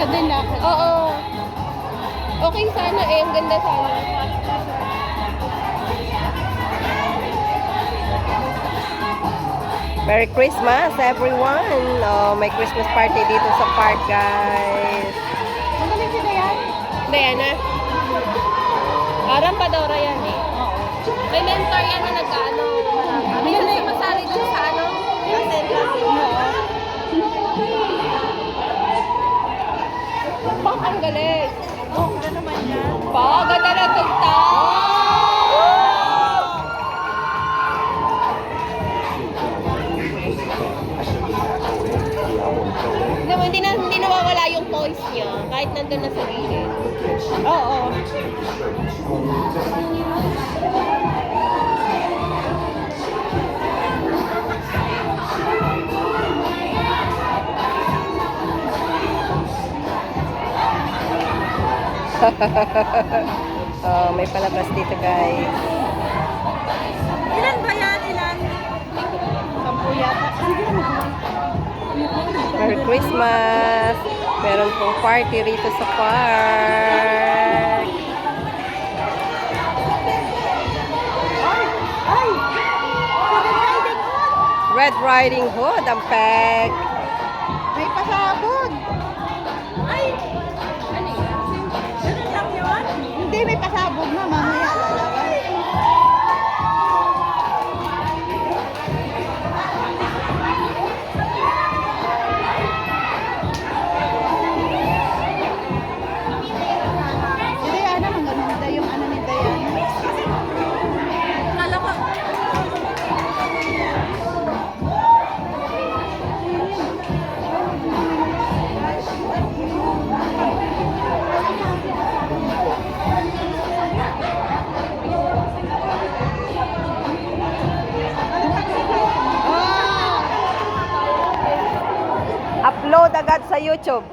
Maganda yung lakad. Oo. Okay sana eh. Ang ganda sana. Merry Christmas everyone! Oh, may Christmas party dito sa park, guys. Magaling si Dayan. Diana? Parang Padora yan eh. May mentor yan na nag-ano. Minsan sumasali dyan sa ano? Sa Central City. Pang, ang galing. Oo, ganda naman yan. Pang, ganda na tugta. Hindi nawawala yung toys niya kahit nandun na sa gilid. Oo. Oh, may palabas dito, guys. Ilan ba yan? Ilan? 10 yata. Sige naman. Merry Christmas! Meron pong party rito sa park. Ay! Red Riding Hood, ang peg. May pasabog! Ay! Ano yan? Ganun lang yun? Hindi, may pasabog na. Mamaya lalabas. Si Diana, maganda yung ano ni Diana. Kala ko. Upload agad sa YouTube.